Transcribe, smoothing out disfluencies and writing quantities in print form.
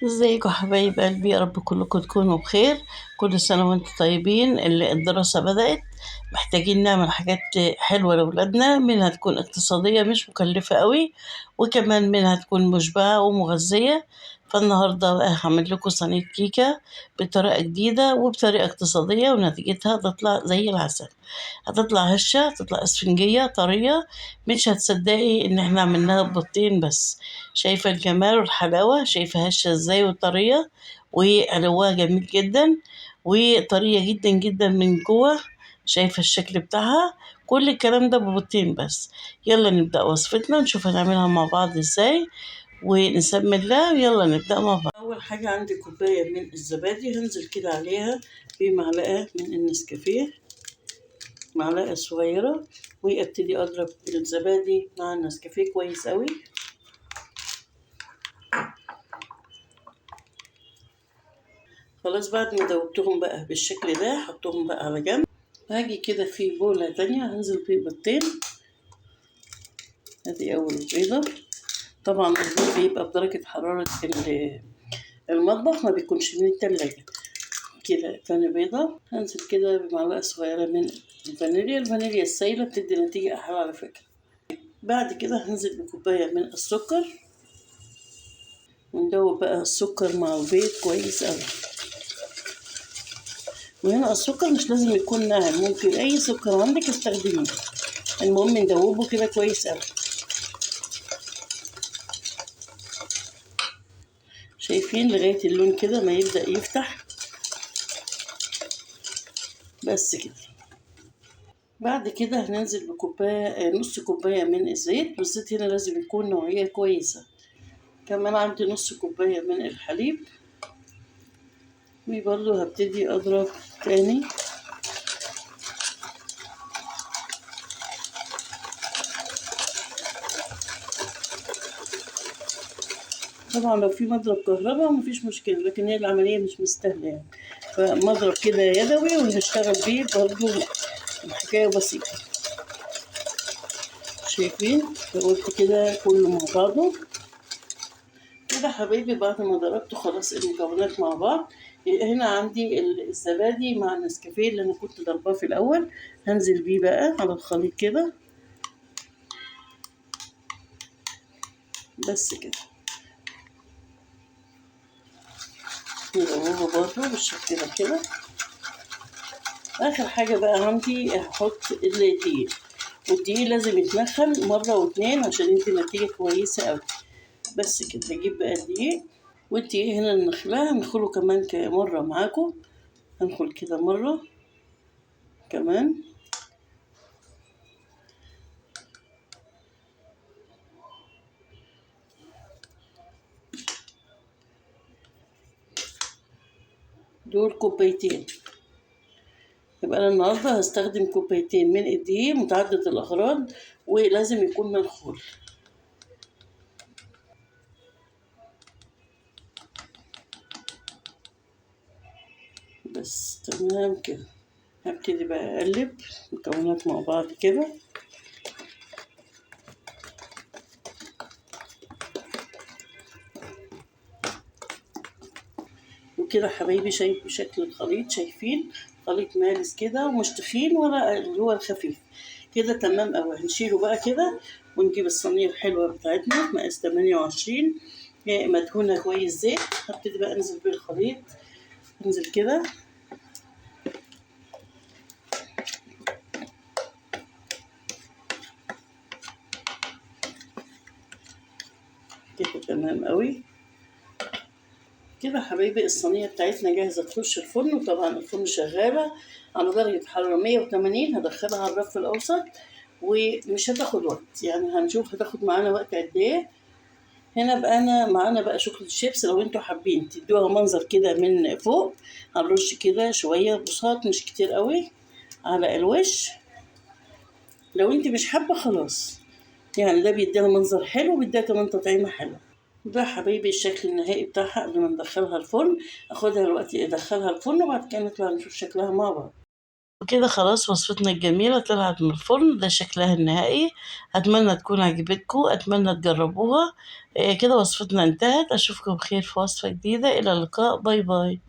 ازيكم حبايب قلبي، يا رب كلكم تكونوا بخير. كل سنة وانتم طيبين. الدراسة بدأت، محتاجين نعمل حاجات حلوة لأولادنا، منها تكون اقتصادية مش مكلفة قوي، وكمان منها تكون مشبعة ومغذية. فالنهاردة بقى هعمل لكم صينية كيكة بطريقة جديدة وبطريقة اقتصادية، ونتيجتها تطلع زي العسل. هتطلع هشة، هتطلع اسفنجية طرية، مش هتصدقي ان احنا عملناها ببيضتين بس. شايفة الجمال والحلاوة؟ شايفة هشة ازاي وطرية، وعلوها جميل جدا، وطرية جدا جدا من جوه. شايفة الشكل بتاعها؟ كل الكلام ده ببيضتين بس. يلا نبدأ وصفتنا، نشوف هنعملها مع بعض ازاي، ونسمي الله. يلا نبدأ مع بعض. أول حاجة عندي كوباية من الزبادي، هنزل كده عليها بمعلقة من النسكافيه، معلقة صغيرة، وابتدي اضرب الزبادي مع النسكافيه كويس قوي. خلاص، بعد ما دوبتهم بقى بالشكل ده حطهم بقى على جنب. هاجي كده في بولة تانية هنزل فيه بيضتين. ادي اول بيضة. طبعا البيض بيبقى بدرجة حرارة المطبخ، ما بيكونش من التلاجة. كده تاني بيضة، هنزل كده بمعلقة صغيرة من الفانيليا السايلة بتدي نتيجة أحلى على فكرة. بعد كده هنزل بكوباية من السكر، وندوب بقى السكر مع البيض كويس أوي. وهنا السكر مش لازم يكون ناعم، ممكن أي سكر عندك استخدميه، المهم ندوبه كده كويس أوي. شايفين لغاية اللون كده ما يبدأ يفتح، بس كده. بعد كده هننزل بكوباية، نص كوباية من الزيت، والزيت هنا لازم يكون نوعية كويسة. كمان عندي نص كوباية من الحليب، وبرضه هبتدي أضرب تاني. طبعا لو في مضرب كهرباء مفيش مشكلة، لكن هي العملية مش مستاهلة يعني، فمضرب كده يدوي ونشتغل بيه برضه، الحكاية بسيطة. شايفين؟ قلت كده كله مع بعضه كده حبايبي. بعد ما ضربت خلاص المكونات مع بعض، هنا عندي الزبادي مع النسكافيه اللي انا كنت ضرباه في الاول، هنزل بيه بقى على الخليط كده، بس كده. ندوبه برضه بالشكل ده كده. اخر حاجه بقى عندي هحط الدقيق، والدقيق لازم يتنخل مره واتنين عشان يدي نتيجه كويسه قوي. بس كده هجيب بقى الدقيق، والدقيق هنا نخلاه، هندخله كمان مره معاكم. هندخل كده مره كمان. دول كوبايتين، يبقى انا النهارده هستخدم كوبايتين من الدقيق متعدد الاغراض، ولازم يكون منخول. بس تمام كده. هبتدي بقى اقلب المكونات مع بعض كده. وكده حبايبي، شايف شكل الخليط؟ شايفين خليط مالس كده ومش تخين ولا اللي هو الخفيف كده، تمام اوي. هنشيله بقى كده، ونجيب الصينيه الحلوه بتاعتنا مقاس 28 مدهونه كويس زيت. هبتدي بقى انزل بالخليط، انزل كده كده، تمام قوي كده حبايبي. الصينيه بتاعتنا جاهزه تخش الفرن، وطبعا الفرن شغاله على درجه حراره 180. هدخلها على الرف الاوسط، ومش هتاخد وقت يعني، هنشوف هتاخد معانا وقت قد ايه. هنا بقى معانا بقى شوكولاته شيبس، لو انتوا حابين تدوها منظر كده من فوق، هنرش كده شويه بساط مش كتير قوي على الوش. لو انت مش حابه خلاص، يعني ده بيديها منظر حلو، وبيديها كمان تطعيمه حلوه. ده حبايبي الشكل النهائي بتاعها قبل ما ندخلها الفرن. اخدها دلوقتي ادخلها الفرن، وبعد كده نطلع نشوف شكلها مع بعض. وكده خلاص وصفتنا الجميلة طلعت من الفرن، ده شكلها النهائي. أتمنى تكون عجبتكم، أتمنى تجربوها. كده وصفتنا انتهت، أشوفكم بخير في وصفة جديدة، إلى اللقاء، باي باي.